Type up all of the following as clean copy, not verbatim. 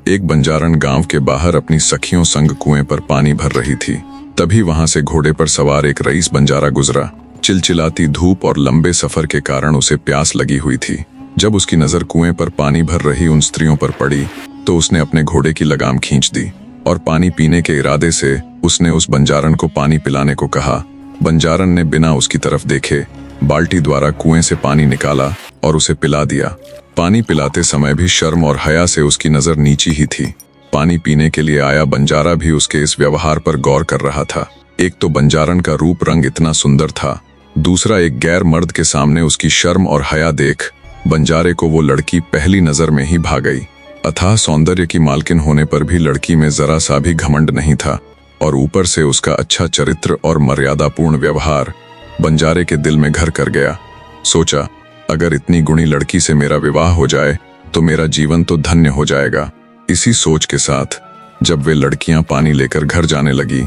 एक बंजारण गांव के बाहर अपनी सखियों संग कुएं पर पानी भर रही थी। तभी वहां से घोड़े पर सवार एक रईस बंजारा गुजरा। चिलचिलाती धूप और लंबे सफर के कारण उसे प्यास लगी हुई थी। जब उसकी नजर कुएं पर पानी भर रही उन स्त्रियों पर पड़ी तो उसने अपने घोड़े की लगाम खींच दी और पानी पीने के इरादे से उसने उस बंजारण को पानी पिलाने को कहा। बंजारण ने बिना उसकी तरफ देखे बाल्टी द्वारा कुएं से पानी निकाला और उसे पिला दिया। पानी पिलाते समय भी शर्म और हया से उसकी नजर नीची ही थी। पानी पीने के लिए आया बंजारा भी उसके इस व्यवहार पर गौर कर रहा था। एक तो बंजारण का रूप रंग इतना सुंदर था, दूसरा एक गैर मर्द के सामने उसकी शर्म और हया देख बंजारे को वो लड़की पहली नजर में ही भा गई। अथाह सौंदर्य की मालकिन होने पर भी लड़की में जरा सा भी घमंड नहीं था और ऊपर से उसका अच्छा चरित्र और मर्यादापूर्ण व्यवहार बंजारे के दिल में घर कर गया। सोचा, अगर इतनी गुणी लड़की से मेरा विवाह हो जाए तो मेरा जीवन तो धन्य हो जाएगा। इसी सोच के साथ जब वे लड़कियां पानी लेकर घर जाने लगी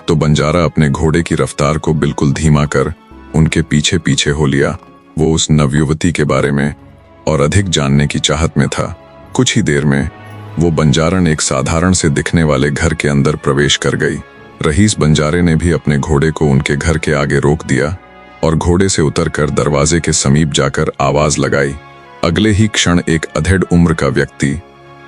तो बंजारा अपने घोड़े की रफ्तार को बिल्कुल धीमा कर उनके पीछे पीछे हो लिया। वो उस नवयुवती के बारे में और अधिक जानने की चाहत में था। कुछ ही देर में वो बंजारण एक साधारण से दिखने वाले घर के अंदर प्रवेश कर गई। रईस बंजारे ने भी अपने घोड़े को उनके घर के आगे रोक दिया और घोड़े से उतरकर दरवाजे के समीप जाकर आवाज लगाई। अगले ही क्षण एक अधेड़ उम्र का व्यक्ति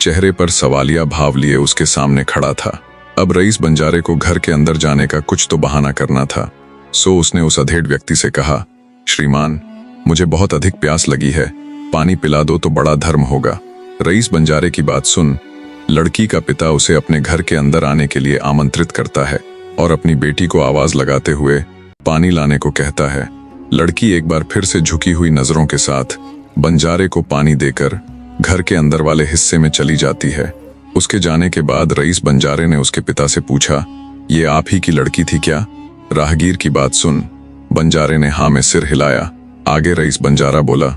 चेहरे पर सवालिया भाव लिए उसके सामने खड़ा था। अब रईस बंजारे को घर के अंदर जाने का कुछ तो बहाना करना था, सो उसने उस अधेड़ व्यक्ति से कहा, श्रीमान, मुझे बहुत अधिक प्यास लगी है, पानी पिला दो तो बड़ा धर्म होगा। रईस बंजारे की बात सुन लड़की का पिता उसे अपने घर के अंदर आने के लिए आमंत्रित करता है और अपनी बेटी को आवाज लगाते हुए पानी लाने को कहता है। लड़की एक बार फिर से झुकी हुई नजरों के साथ बंजारे को पानी देकर घर के अंदर वाले हिस्से में चली जाती है। उसके जाने के बाद रईस बंजारे ने उसके पिता से पूछा, ये आप ही की लड़की थी क्या? राहगीर की बात सुन बंजारे ने हाँ में सिर हिलाया। आगे रईस बंजारा बोला,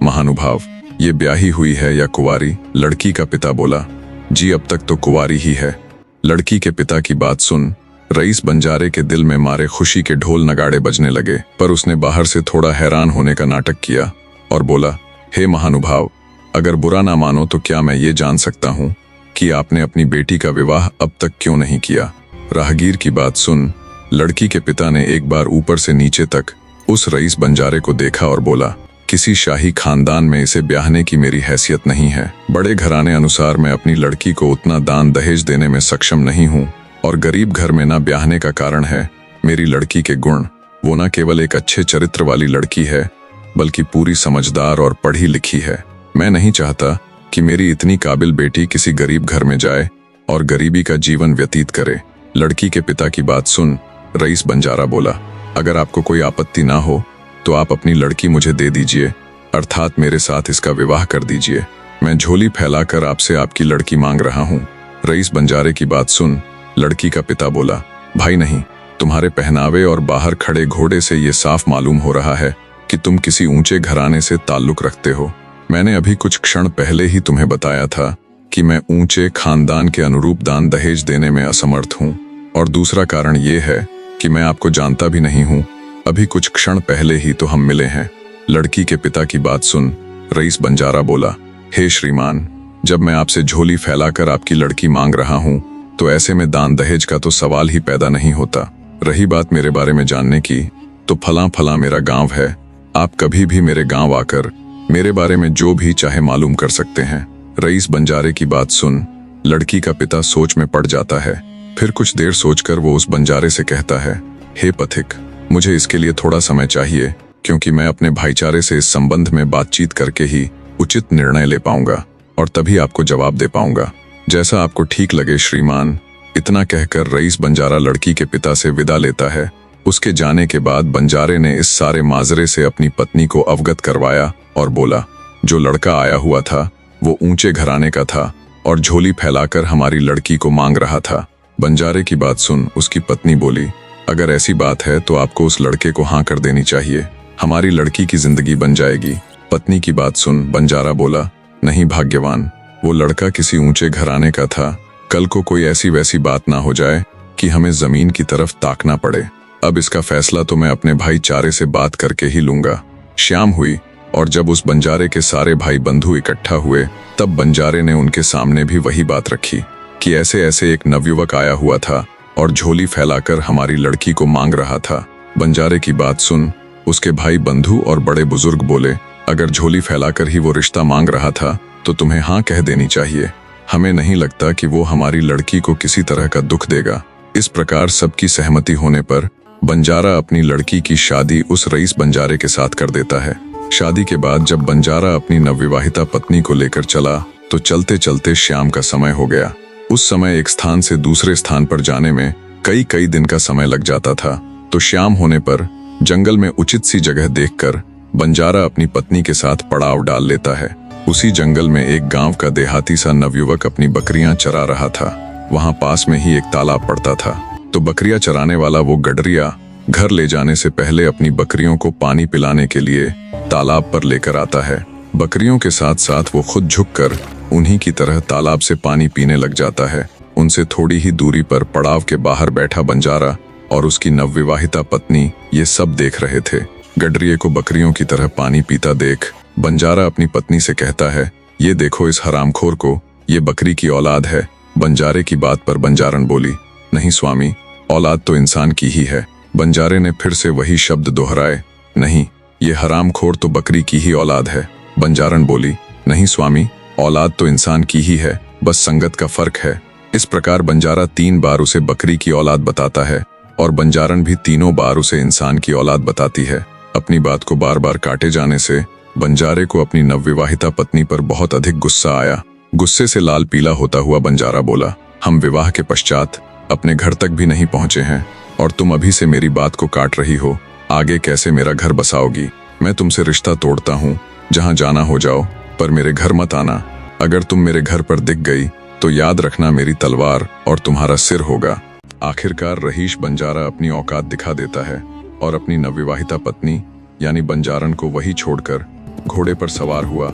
महानुभाव, ये ब्याही हुई है या कुंवारी? लड़की का पिता बोला, जी अब तक तो कुंवारी ही है। लड़की के पिता की बात सुन रईस बंजारे के दिल में मारे खुशी के ढोल नगाड़े बजने लगे, पर उसने बाहर से थोड़ा हैरान होने का नाटक किया और बोला, हे महानुभाव, अगर बुरा ना मानो तो क्या मैं ये जान सकता हूँ कि आपने अपनी बेटी का विवाह अब तक क्यों नहीं किया? राहगीर की बात सुन लड़की के पिता ने एक बार ऊपर से नीचे तक उस रईस बंजारे को देखा और बोला, किसी शाही खानदान में इसे ब्याहने की मेरी हैसियत नहीं है। बड़े घराने अनुसार मैं अपनी लड़की को उतना दान दहेज देने में सक्षम नहीं हूँ और गरीब घर में ना ब्याहने का कारण है मेरी लड़की के गुण। वो ना केवल एक अच्छे चरित्र वाली लड़की है बल्कि पूरी समझदार और पढ़ी लिखी है। मैं नहीं चाहता कि मेरी इतनी काबिल बेटी किसी गरीब घर में जाए और गरीबी का जीवन व्यतीत करे। लड़की के पिता की बात सुन रईस बंजारा बोला, अगर आपको कोई आपत्ति ना हो तो आप अपनी लड़की मुझे दे दीजिए, अर्थात मेरे साथ इसका विवाह कर दीजिए। मैं झोली फैलाकर आपसे आपकी लड़की मांग रहा हूँ। रईस बंजारे की बात सुन लड़की का पिता बोला, भाई नहीं, तुम्हारे पहनावे और बाहर खड़े घोड़े से ये साफ मालूम हो रहा है कि तुम किसी ऊंचे घराने से ताल्लुक रखते हो। मैंने अभी कुछ क्षण पहले ही तुम्हें बताया था कि मैं ऊंचे खानदान के अनुरूप दान दहेज देने में असमर्थ हूँ, और दूसरा कारण ये है कि मैं आपको जानता भी नहीं हूँ। अभी कुछ क्षण पहले ही तो हम मिले हैं। लड़की के पिता की बात सुन रईस बंजारा बोला, हे श्रीमान, जब मैं आपसे झोली फैलाकर आपकी लड़की मांग रहा हूँ तो ऐसे में दान दहेज का तो सवाल ही पैदा नहीं होता। रही बात मेरे बारे में जानने की, तो फला फला मेरा गांव है। आप कभी भी मेरे गांव आकर मेरे बारे में जो भी चाहे मालूम कर सकते हैं। रईस बंजारे की बात सुन लड़की का पिता सोच में पड़ जाता है। फिर कुछ देर सोचकर वो उस बंजारे से कहता है, हे पथिक, मुझे इसके लिए थोड़ा समय चाहिए, क्योंकि मैं अपने भाईचारे से इस संबंध में बातचीत करके ही उचित निर्णय ले पाऊंगा और तभी आपको जवाब दे पाऊंगा। जैसा आपको ठीक लगे श्रीमान। इतना कहकर रईस बंजारा लड़की के पिता से विदा लेता है। उसके जाने के बाद बंजारे ने इस सारे माजरे से अपनी पत्नी को अवगत करवाया और बोला, जो लड़का आया हुआ था वो ऊंचे घराने का था और झोली फैलाकर हमारी लड़की को मांग रहा था। बंजारे की बात सुन उसकी पत्नी बोली, अगर ऐसी बात है तो आपको उस लड़के को हाँ कर देनी चाहिए, हमारी लड़की की जिंदगी बन जाएगी। पत्नी की बात सुन बंजारा बोला, नहीं भाग्यवान, वो लड़का किसी ऊंचे घराने का था। कल को कोई ऐसी वैसी बात ना हो जाए कि हमें जमीन की तरफ ताकना पड़े। अब इसका फैसला तो मैं अपने भाईचारे से बात करके ही लूंगा। शाम हुई और जब उस बंजारे के सारे भाई बंधु इकट्ठा हुए तब बंजारे ने उनके सामने भी वही बात रखी कि ऐसे ऐसे एक नवयुवक आया हुआ था और झोली फैलाकर हमारी लड़की को मांग रहा था। बंजारे की बात सुन उसके भाई बंधु और बड़े बुजुर्ग बोले, अगर झोली फैलाकर ही वो रिश्ता मांग रहा था तो तुम्हें हाँ कह देनी चाहिए। हमें नहीं लगता कि वो हमारी लड़की को किसी तरह का दुख देगा। इस प्रकार सबकी सहमति होने पर बंजारा अपनी लड़की की शादी उस रईस बंजारे के साथ कर देता है। शादी के बाद जब बंजारा अपनी नवविवाहिता पत्नी को लेकर चला तो चलते चलते शाम का समय हो गया। उस समय एक स्थान से दूसरे स्थान पर जाने में कई कई दिन का समय लग जाता था। तो शाम होने पर जंगल में उचित सी जगह देखकर बंजारा अपनी पत्नी के साथ पड़ाव डाल लेता है। उसी जंगल में एक गांव का देहाती सा नवयुवक अपनी बकरियां चरा रहा था। वहां पास में ही एक तालाब पड़ता था। तो बकरियां चराने वाला वो गडरिया घर ले जाने से पहले अपनी बकरियों को पानी पिलाने के लिए तालाब पर लेकर आता है। बकरियों के साथ साथ वो खुद झुककर उन्हीं की तरह तालाब से पानी पीने लग जाता है। उनसे थोड़ी ही दूरी पर पड़ाव के बाहर बैठा बंजारा और उसकी नवविवाहिता पत्नी ये सब देख रहे थे। गडरिये को बकरियों की तरह पानी पीता देख बंजारा अपनी पत्नी से कहता है, ये देखो इस हरामखोर को, ये बकरी की औलाद है। बंजारे की बात पर बंजारन बोली, नहीं स्वामी, औलाद तो इंसान की ही है। बंजारे ने फिर से वही शब्द दोहराए, नहीं, ये हरामखोर तो बकरी की ही औलाद है। बंजारन बोली, नहीं स्वामी, औलाद तो इंसान की ही है, बस संगत का फर्क है। इस प्रकार बंजारा 3 बार उसे बकरी की औलाद बताता है और बंजारन भी तीनों बार उसे इंसान की औलाद बताती है। अपनी बात को बार बार काटे जाने से बंजारे को अपनी नवविवाहिता पत्नी पर बहुत अधिक गुस्सा आया। गुस्से से लाल पीला होता हुआ बंजारा बोला, हम विवाह के पश्चात अपने घर तक भी नहीं पहुंचे हैं और तुम अभी से मेरी बात को काट रही हो। आगे कैसे मेरा घर बसाओगी? मैं तुमसे रिश्ता तोड़ता हूँ, जहाँ जाना हो जाओ, पर मेरे घर मत आना। अगर तुम मेरे घर पर दिख गई तो याद रखना मेरी तलवार और तुम्हारा सिर होगा। आखिरकार रहीश बंजारा अपनी औकात दिखा देता है और अपनी नवविवाहिता पत्नी यानी बंजारन को वही छोड़कर घोड़े पर सवार हुआ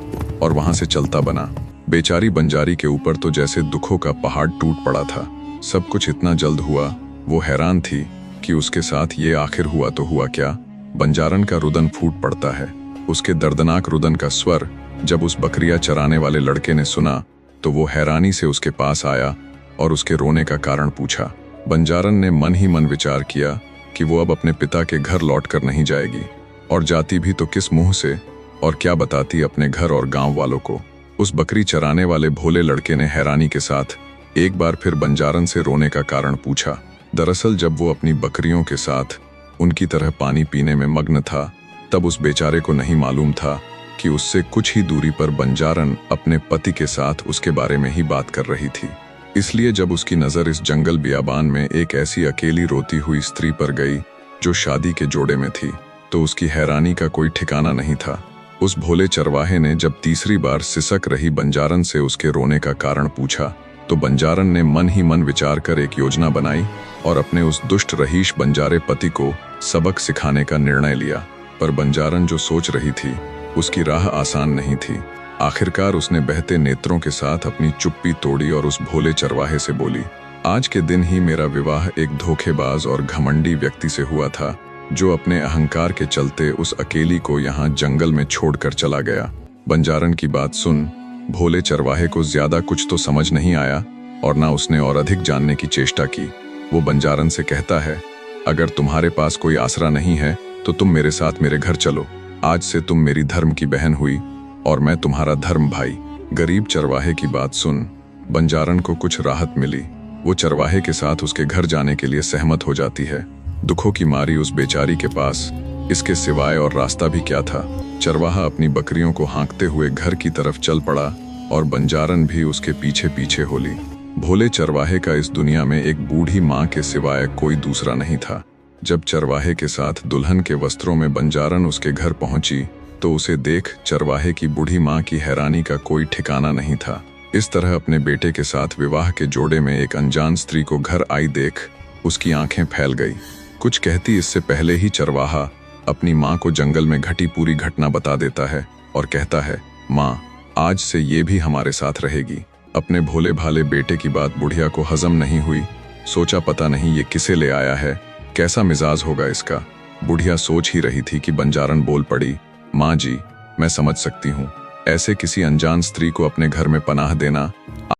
और वहां से चलता बना। बेचारी बंजारी के ऊपर तो जैसे दुखों का पहाड़ टूट पड़ा था। सब कुछ इतना जल्द हुआ, वो हैरान थी कि उसके साथ ये आखिर हुआ तो हुआ क्या। बंजारन का रुदन फूट पड़ता है। उसके दर्दनाक रुदन का स्वर जब उस बकरियां चराने वाले लड़के ने सुना तो वो हैरानी से उसके पास आया और उसके रोने का कारण पूछा। बंजारन ने मन ही मन विचार किया कि वो अब अपने पिता के घर लौटकर नहीं जाएगी, और जाती भी तो किस मुंह से और क्या बताती अपने घर और गांव वालों को। उस बकरी चराने वाले भोले लड़के ने हैरानी के साथ एक बार फिर बंजारन से रोने का कारण पूछा। दरअसल जब वो अपनी बकरियों के साथ उनकी तरह पानी पीने में मग्न था तब उस बेचारे को नहीं मालूम था कि उससे कुछ ही दूरी पर बंजारन अपने पति के साथ उसके बारे में ही बात कर रही थी। इसलिए जब उसकी नज़र इस जंगल बियाबान में एक ऐसी अकेली रोती हुई स्त्री पर गई जो शादी के जोड़े में थी तो उसकी हैरानी का कोई ठिकाना नहीं था। उस भोले चरवाहे ने जब तीसरी बार सिसक रही बंजारन से उसके रोने का कारण पूछा तो बंजारन ने मन ही मन विचार कर एक योजना बनाई और अपने उस दुष्ट रहीश बंजारे पति को सबक सिखाने का निर्णय लिया। पर बंजारन जो सोच रही थी उसकी राह आसान नहीं थी। आखिरकार उसने बहते नेत्रों के साथ अपनी चुप्पी तोड़ी और उस भोले चरवाहे से बोली, आज के दिन ही मेरा विवाह एक धोखेबाज और घमंडी व्यक्ति से हुआ था जो अपने अहंकार के चलते उस अकेली को यहाँ जंगल में छोड़कर चला गया। बंजारन की बात सुन भोले चरवाहे को ज्यादा कुछ तो समझ नहीं आया और ना उसने और अधिक जानने की चेष्टा की। वो बंजारन से कहता है, अगर तुम्हारे पास कोई आसरा नहीं है तो तुम मेरे साथ मेरे घर चलो। आज से तुम मेरी धर्म की बहन हुई और मैं तुम्हारा धर्म भाई। गरीब चरवाहे की बात सुन बंजारन को कुछ राहत मिली। वो चरवाहे के साथ उसके घर जाने के लिए सहमत हो जाती है। दुखों की मारी उस बेचारी के पास इसके सिवाय और रास्ता भी क्या था। चरवाहा अपनी बकरियों को हाँकते हुए घर की तरफ चल पड़ा और बंजारन भी उसके पीछे पीछे हो ली। भोले चरवाहे का इस दुनिया में एक बूढ़ी माँ के सिवाय कोई दूसरा नहीं था। जब चरवाहे के साथ दुल्हन के वस्त्रों में बंजारन उसके घर पहुंची तो उसे देख चरवाहे की बूढ़ी माँ की हैरानी का कोई ठिकाना नहीं था। इस तरह अपने बेटे के साथ विवाह के जोड़े में एक अनजान स्त्री को घर आई देख उसकी आंखें फैल गई। कुछ कहती इससे पहले ही चरवाहा अपनी माँ को जंगल में घटी पूरी घटना बता देता है और कहता है, माँ, आज से ये भी हमारे साथ रहेगी। अपने भोले भाले बेटे की बात बुढ़िया को हजम नहीं हुई। सोचा पता नहीं ये किसे ले आया है, कैसा मिजाज होगा इसका। बुढ़िया सोच ही रही थी कि बंजारन बोल पड़ी, माँ जी, मैं समझ सकती हूँ। ऐसे किसी अनजान स्त्री को अपने घर में पनाह देना